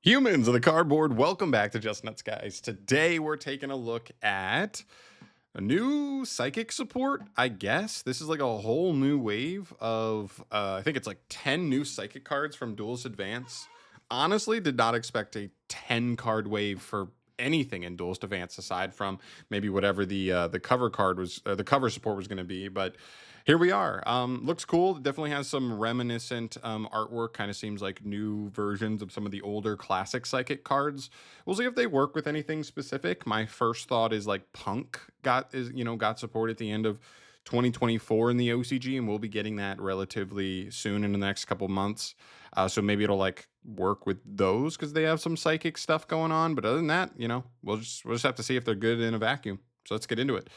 Humans of the cardboard, welcome back to Just Nuts, guys. Today we're taking a look at a new psychic support, I guess. This is like a whole new wave of, I think it's like 10 new psychic cards from Duelist Advance. Honestly, did not expect a 10 card wave for anything in Duelist Advance aside from maybe whatever the cover card was, the cover support was going to be. But here we are. Looks cool. Definitely has some reminiscent artwork. Kind of seems like new versions of some of the older classic psychic cards. We'll see if they work with anything specific. My first thought is like Punk got support at the end of 2024 in the OCG, and we'll be getting that relatively soon in the next couple months. So maybe it'll like work with those because they have some psychic stuff going on. But other than that, we'll just have to see if they're good in a vacuum. So let's get into it.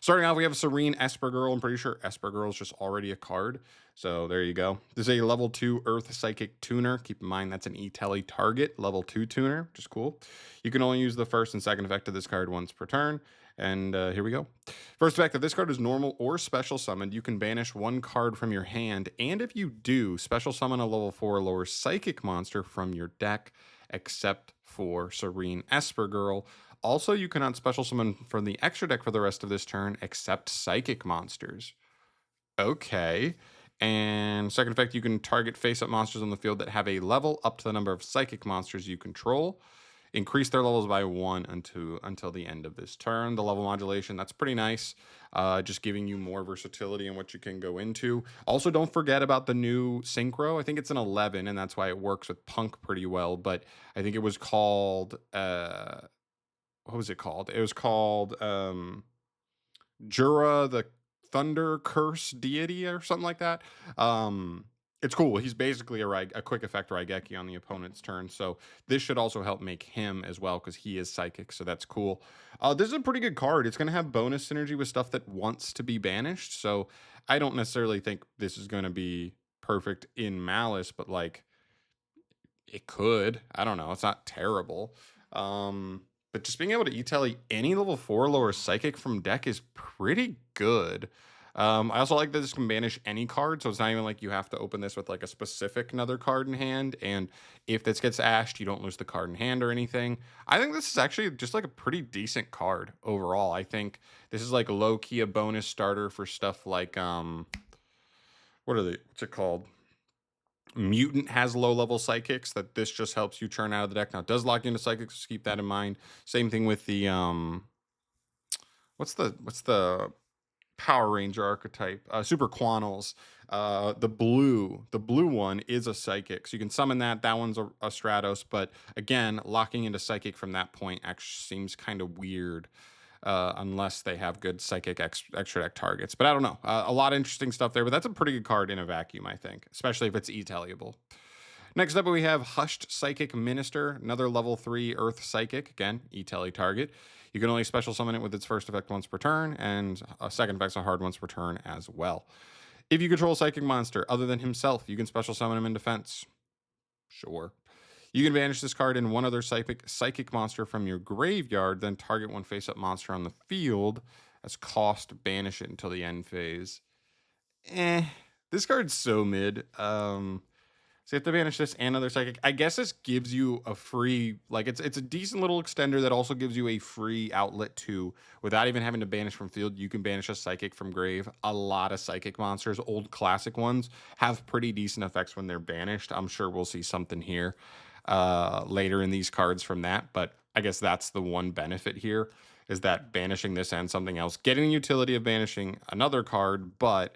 Starting off, we have a Serene Esper Girl. I'm pretty sure Esper Girl is just already a card. So there you go. This is a level 2 Earth Psychic Tuner. Keep in mind that's an E-tele target, level 2 tuner, which is cool. You can only use the first and second effect of this card once per turn. And here we go. First effect, if this card is normal or special summoned, you can banish one card from your hand. And if you do, special summon a level 4 or lower psychic monster from your deck, except for Serene Esper Girl. Also, you cannot special summon from the extra deck for the rest of this turn, except psychic monsters. Okay. And second effect, you can target face-up monsters on the field that have a level up to the number of psychic monsters you control. Increase their levels by 1 until the end of this turn. The level modulation, that's pretty nice. Just giving you more versatility in what you can go into. Also, don't forget about the new Synchro. I think it's an 11, and that's why it works with Punk pretty well. But I think it was called... what was it called? It was called Jura the Thunder Curse Deity or something like that. It's cool. He's basically a quick effect Raigeki on the opponent's turn. So this should also help make him as well because he is psychic. So that's cool. This is a pretty good card. It's going to have bonus synergy with stuff that wants to be banished. So I don't necessarily think this is going to be perfect in Malice, but like it could. I don't know. It's not terrible. But just being able to E-tele any level 4 lower psychic from deck is pretty good. I also like that this can banish any card, so it's not even like you have to open this with like a specific another card in hand. And if this gets ashed, you don't lose the card in hand or anything. I think this is actually just like a pretty decent card overall. I think this is like low key a bonus starter for stuff like what's it called? Mutant has low level psychics that this just helps you churn out of the deck. Now it does lock into psychics, so keep that in mind. Same thing with the what's the Power Ranger archetype? Super Quanals. The blue one is a psychic. So you can summon that. That one's a Stratos, but again, locking into psychic from that point actually seems kind of weird. Unless they have good psychic extra deck targets. But I don't know. A lot of interesting stuff there, but that's a pretty good card in a vacuum, I think, especially if it's E-teleable. Next up, we have Hushed Psychic Minister, another level 3 Earth Psychic. Again, E-tele target. You can only special summon it with its first effect once per turn, and a second effect's a hard once per turn as well. If you control a psychic monster other than himself, you can special summon him in defense. Sure. You can banish this card and one other psychic monster from your graveyard, then target one face-up monster on the field as cost to banish it until the end phase. This card's so mid. So you have to banish this and another psychic. I guess this gives you a free, like it's a decent little extender that also gives you a free outlet too. Without even having to banish from field, you can banish a psychic from grave. A lot of psychic monsters, old classic ones, have pretty decent effects when they're banished. I'm sure we'll see something here later in these cards from that. But I guess that's the one benefit here is that banishing this and something else, getting the utility of banishing another card, but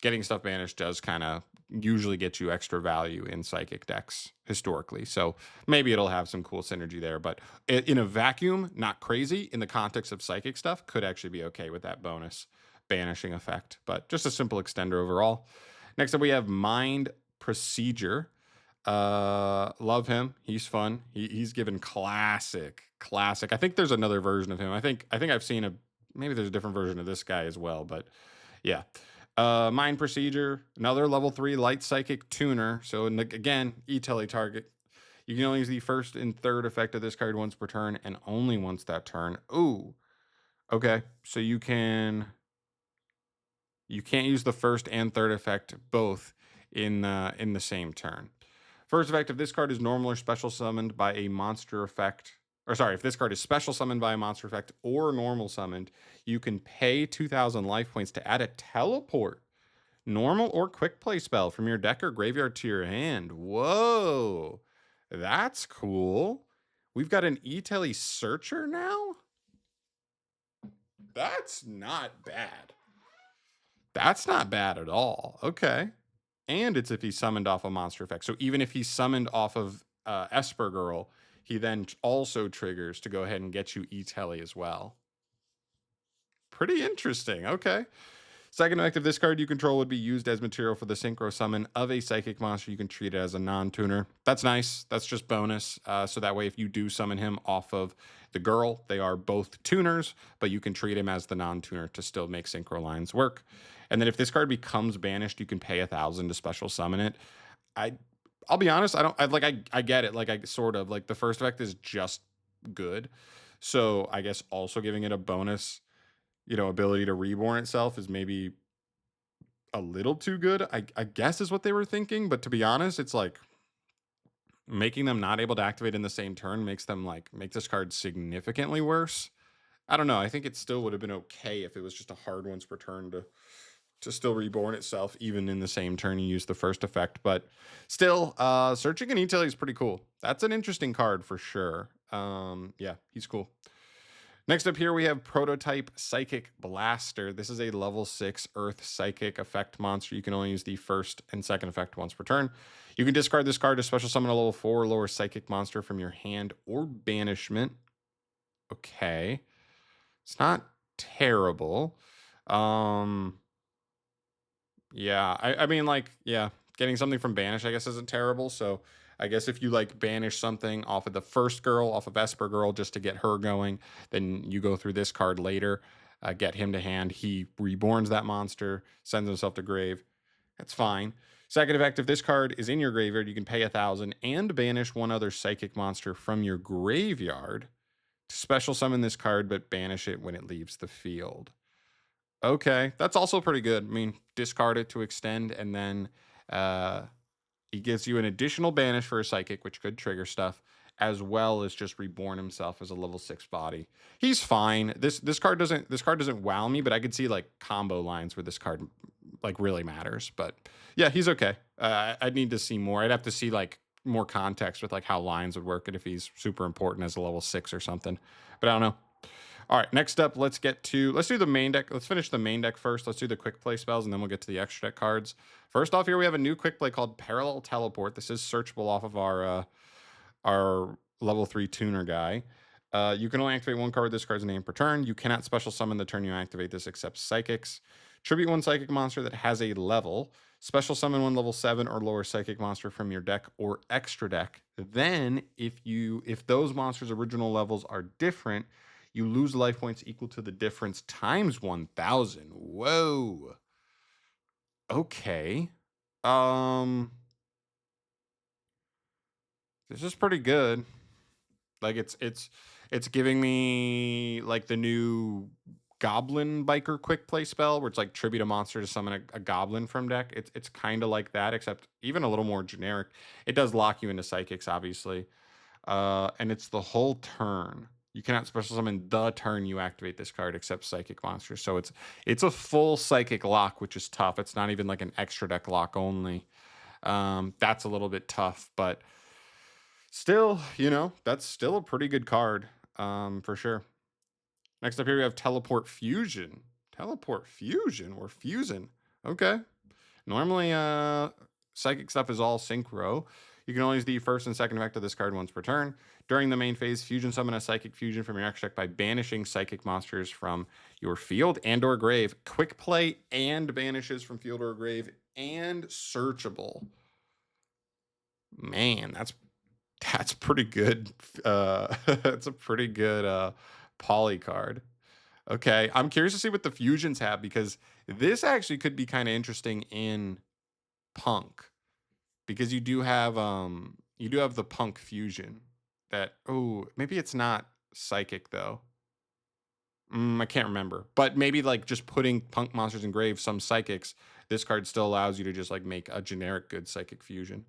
getting stuff banished does kind of usually get you extra value in psychic decks historically. So maybe it'll have some cool synergy there, but in a vacuum, not crazy. In the context of psychic stuff, could actually be okay with that bonus banishing effect, but just a simple extender overall. Next up, we have Mind Procedure. Love him. He's fun. He's given classic. I think there's another version of him. I think I've seen maybe there's a different version of this guy as well, but yeah. Mind Procedure, another level 3 light psychic tuner. So again, E-tele target. You can only use the first and third effect of this card once per turn and only once that turn. Ooh. Okay. So you can't use the first and third effect both in the same turn. First effect, if this card is normal or special summoned by a monster effect, or sorry, if this card is special summoned by a monster effect or normal summoned, you can pay 2,000 life points to add a teleport, normal or quick play spell from your deck or graveyard to your hand. Whoa, that's cool. We've got an E-tele searcher now? That's not bad. That's not bad at all. Okay. And it's if he summoned off a monster effect. So even if he summoned off of Esper Girl, he then also triggers to go ahead and get you E-tele as well. Pretty interesting. Okay. Second effect of this card you control would be used as material for the synchro summon of a psychic monster. You can treat it as a non-tuner. That's nice. That's just bonus. So that way, if you do summon him off of the girl, they are both tuners, but you can treat him as the non-tuner to still make synchro lines work. And then if this card becomes banished, you can pay 1,000 to special summon it. I'll be honest. I get it. Like I sort of like the first effect is just good. So I guess also giving it a bonus, ability to reborn itself is maybe a little too good, I guess is what they were thinking. But to be honest, it's like making them not able to activate in the same turn makes them make this card significantly worse. I don't know. I think it still would have been okay if it was just a hard once per turn to still reborn itself, even in the same turn you use the first effect. But still, searching an E-tele is pretty cool. That's an interesting card for sure. Yeah, he's cool. Next up here, we have Prototype Psychic Blaster. This is a level 6 Earth Psychic effect monster. You can only use the first and second effect once per turn. You can discard this card to special summon a level 4 or lower Psychic monster from your hand or banishment. Okay. It's not terrible. Yeah, I mean, getting something from banish, I guess, isn't terrible. So I guess if you banish something off of the first girl, off of Esper Girl, just to get her going, then you go through this card later, get him to hand. He reborns that monster, sends himself to grave. That's fine. Second effect, if this card is in your graveyard, you can pay 1,000 and banish one other psychic monster from your graveyard to special summon this card, but banish it when it leaves the field. Okay, that's also pretty good. I mean, discard it to extend, and then he gives you an additional banish for a psychic, which could trigger stuff, as well as just reborn himself as a level 6 body. He's fine. This card doesn't wow me, but I could see combo lines where this card really matters. But yeah, he's okay. I'd need to see more. I'd have to see more context with how lines would work and if he's super important as a level 6 or something. But I don't know. All right, next up, let's do the main deck. Let's finish the main deck first. Let's do the quick play spells, and then we'll get to the extra deck cards. First off here, we have a new quick play called Parallel Teleport. This is searchable off of our level 3 tuner guy. You can only activate one card with this card's name per turn. You cannot special summon the turn you activate this except psychics. Tribute one psychic monster that has a level. Special summon one level 7 or lower psychic monster from your deck or extra deck. Then, if those monsters' original levels are different, you lose life points equal to the difference times 1,000. Whoa. Okay. This is pretty good. It's giving me the new Goblin Biker quick play spell where it's tribute a monster to summon a goblin from deck. It's kind of like that, except even a little more generic. It does lock you into psychics, obviously. And it's the whole turn. You cannot special summon the turn you activate this card except psychic monsters. So it's a full psychic lock, which is tough. It's not even an extra deck lock only. That's a little bit tough, but still, that's still a pretty good card, for sure. Next up here, we have Teleport Fusion. Teleport Fusion or Fusion. Okay. Normally, psychic stuff is all synchro. You can only use the first and second effect of this card once per turn. During the main phase, fusion summon a psychic fusion from your extra deck by banishing psychic monsters from your field and or grave. Quick play and banishes from field or grave and searchable. Man, that's pretty good. That's a pretty good poly card. Okay, I'm curious to see what the fusions have because this actually could be kind of interesting in Punk. Because you do have the Punk fusion that maybe it's not psychic though. I can't remember. But maybe just putting Punk monsters in grave, some psychics, this card still allows you to just make a generic good psychic fusion.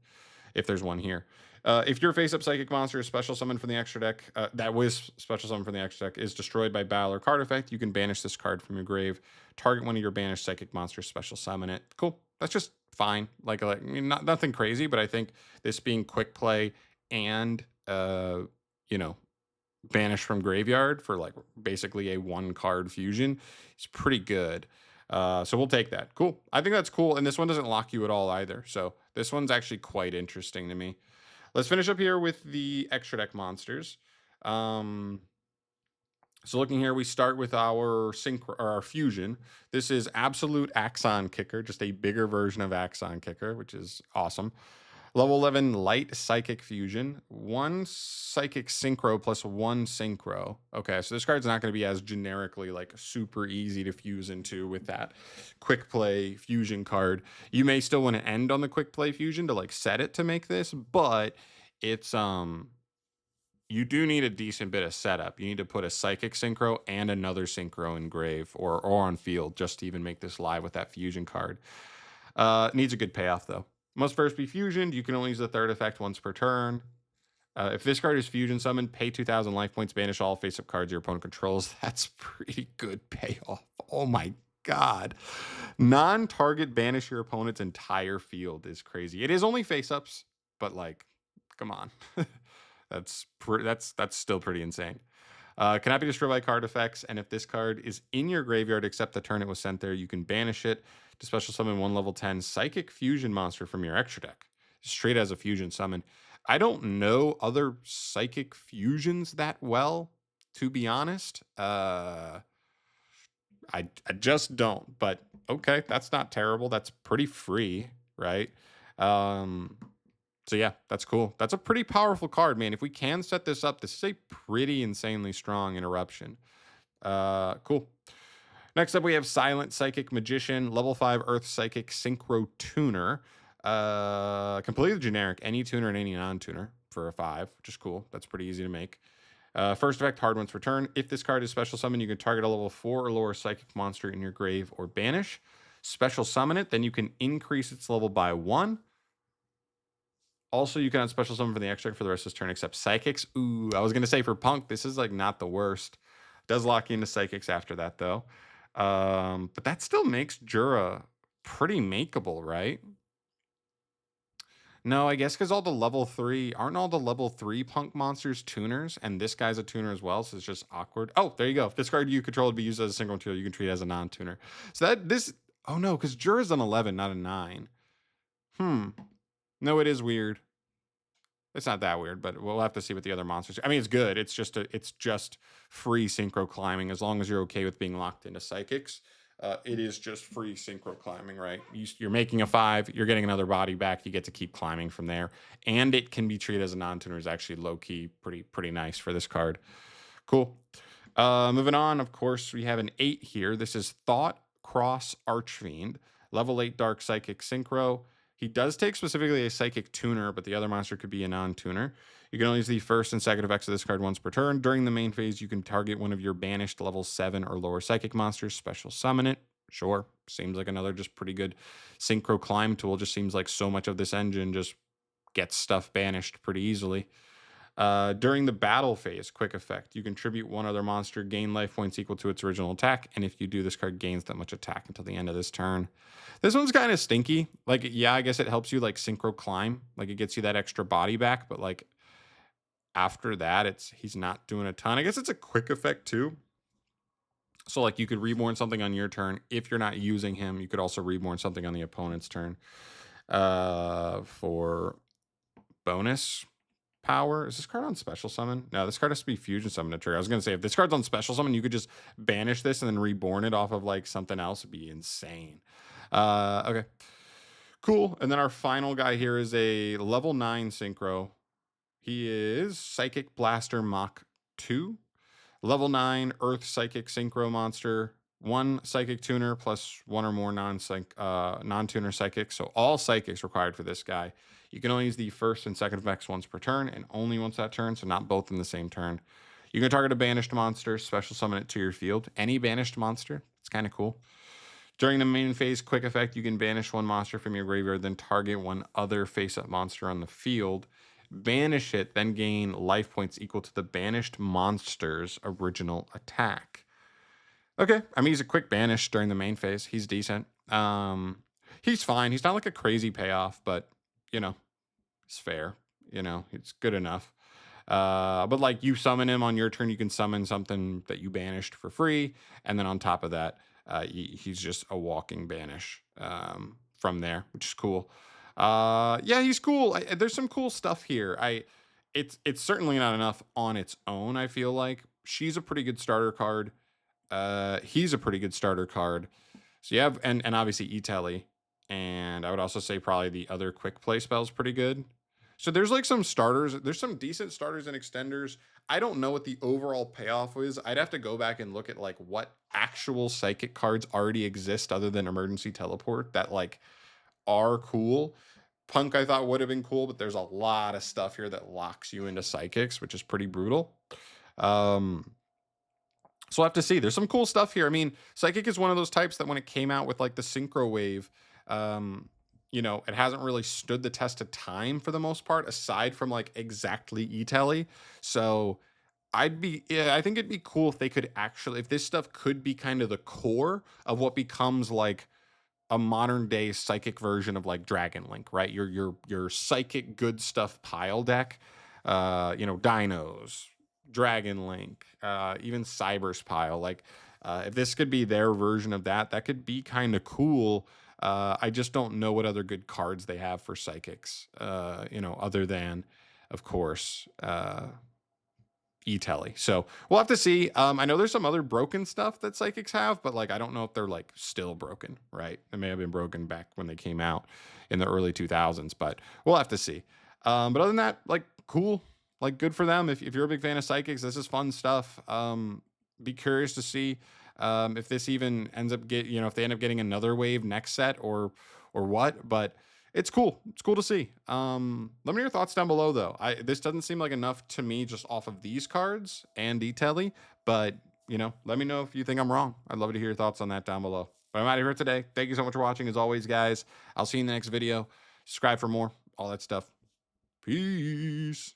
if there's one here. If your face-up psychic monster is special summoned from the extra deck, that was special summoned from the extra deck, is destroyed by battle or card effect, you can banish this card from your grave. Target one of your banished psychic monsters, special summon it. Cool. That's just fine. Like I mean, nothing crazy, but I think this being quick play and you know, banish from graveyard for like basically a 1-card fusion is pretty good. So we'll take that. Cool. I think that's cool. And this one doesn't lock you at all either. So this one's actually quite interesting to me. Let's finish up here with the extra deck monsters. So looking here, we start with our synchro or our fusion. This is absolute Axon Kicker, just a bigger version of Axon Kicker, which is awesome. Level 11 light psychic fusion, 1 psychic synchro plus 1 synchro. Okay, so this card's not going to be as generically like super easy to fuse into with that quick play fusion card. You may still want to end on the quick play fusion to like set it to make this, but it's you do need a decent bit of setup. You need to put a psychic synchro and another synchro in grave or on field just to even make this live with that fusion card. Needs a good payoff though. Must first be fusioned. You can only use the third effect once per turn. If this card is fusion summoned, pay 2,000 life points, banish all face-up cards your opponent controls. That's pretty good payoff. Oh my god. Non-target banish your opponent's entire field is crazy. It is only face-ups, but like, come on. that's still pretty insane. Cannot be destroyed by card effects, and if this card is in your graveyard except the turn it was sent there, you can banish it to special summon 1 level 10 psychic fusion monster from your extra deck, straight as a fusion summon. I don't know other psychic fusions that well, to be honest. I just don't, but okay, that's not terrible. That's pretty free, right? So yeah, that's cool. That's a pretty powerful card, man. If we can set this up, this is a pretty insanely strong interruption. Cool. Next up, we have Silent Psychic Magician, level 5 Earth Psychic Synchro Tuner. Completely generic, any tuner and any non-tuner for a 5, which is cool. That's pretty easy to make. First effect, hard once per turn. If this card is special summon, you can target a level 4 or lower psychic monster in your grave or banish. Special summon it, then you can increase its level by 1. Also, you can special summon from the extra deck for the rest of this turn except psychics. Ooh, I was going to say for Punk, this is like not the worst. Does lock you into psychics after that though. But that still makes Jura pretty makeable, right? No, I guess because aren't all the level 3 Punk monsters tuners? And this guy's a tuner as well, so it's just awkward. Oh, there you go. If this card you control would be used as a single tuner, you can treat it as a non-tuner. So oh no, because Jura's an 11, not a 9. No, it is weird. It's not that weird, but we'll have to see what the other monsters. I mean, it's good. It's just free synchro climbing as long as you're okay with being locked into psychics. It is just free synchro climbing, right? You're making a 5, you're getting another body back, you get to keep climbing from there, and it can be treated as a non-tuner. Is actually low key, pretty nice for this card. Cool. Moving on, of course, we have an 8 here. This is Thought Cross Archfiend, level 8 Dark Psychic Synchro. He does take specifically a psychic tuner, but the other monster could be a non-tuner. You can only use the first and second effects of this card once per turn. During the main phase, you can target one of your banished level 7 or lower psychic monsters, special summon it. Sure, seems like another just pretty good synchro climb tool. Just seems like so much of this engine just gets stuff banished pretty easily. During the battle phase, quick effect, you contribute one other monster, gain life points equal to its original attack, and if you do, this card gains that much attack until the end of this turn. This one's kind of stinky. Like, yeah, I guess it helps you like synchro climb, like it gets you that extra body back, but like after that, he's not doing a ton. I guess it's a quick effect too. So like you could reborn something on your turn. If you're not using him, you could also reborn something on the opponent's turn for bonus power. Is this card on special summon? No, this card has to be fusion summon to trigger. I was gonna say if this card's on special summon, you could just banish this and then reborn it off of like something else. It'd be insane. Okay, cool. And then our final guy here is a level 9 synchro. He is Psychic Blaster Mach 2, level 9 Earth Psychic Synchro monster. 1 psychic tuner plus 1 or more non-tuner psychics. So all psychics required for this guy. You can only use the first and second effects once per turn and only once that turn, so not both in the same turn. You can target a banished monster, special summon it to your field. Any banished monster. It's kind of cool. During the main phase, quick effect, you can banish one monster from your graveyard, then target one other face-up monster on the field. Banish it, then gain life points equal to the banished monster's original attack. Okay, I mean he's a quick banish during the main phase. He's decent. He's fine. He's not like a crazy payoff, but you know, it's fair. You know, it's good enough. But like you summon him on your turn, you can summon something that you banished for free, and then on top of that, he's just a walking banish from there, which is cool. Yeah, he's cool. There's some cool stuff here. It's certainly not enough on its own. I feel like she's a pretty good starter card. He's a pretty good starter card. So you have and obviously E-tele, and I would also say probably the other quick play spell's pretty good. So there's like some starters. There's some decent starters and extenders. I don't know what the overall payoff is. I'd have to go back and look at like what actual psychic cards already exist other than emergency teleport that like are cool. Punk I thought would have been cool, but there's a lot of stuff here that locks you into psychics, which is pretty brutal. So we'll have to see. There's some cool stuff here. I mean, Psychic is one of those types that when it came out with like the Synchro Wave, you know, it hasn't really stood the test of time for the most part, aside from like exactly E-tele. So yeah, I think it'd be cool if they could actually, if this stuff could be kind of the core of what becomes like a modern day psychic version of like Dragon Link, right? Your psychic good stuff pile deck. You know, Dinos, Dragon Link, even Cyber's pile. Like, if this could be their version of that, that could be kind of cool. I just don't know what other good cards they have for psychics. You know, other than, of course, E-tele. So we'll have to see. I know there's some other broken stuff that psychics have, but like I don't know if they're like still broken, right? They may have been broken back when they came out in the early 2000s, but we'll have to see. But other than that, like cool, like good for them. If you're a big fan of psychics, this is fun stuff. Be curious to see if this even ends up if they end up getting another wave next set or what, but it's cool. It's cool to see. Let me know your thoughts down below, though. This doesn't seem like enough to me just off of these cards and E-tele, but you know, let me know if you think I'm wrong. I'd love to hear your thoughts on that down below. But I'm out of here today. Thank you so much for watching. As always, guys, I'll see you in the next video. Subscribe for more, all that stuff. Peace.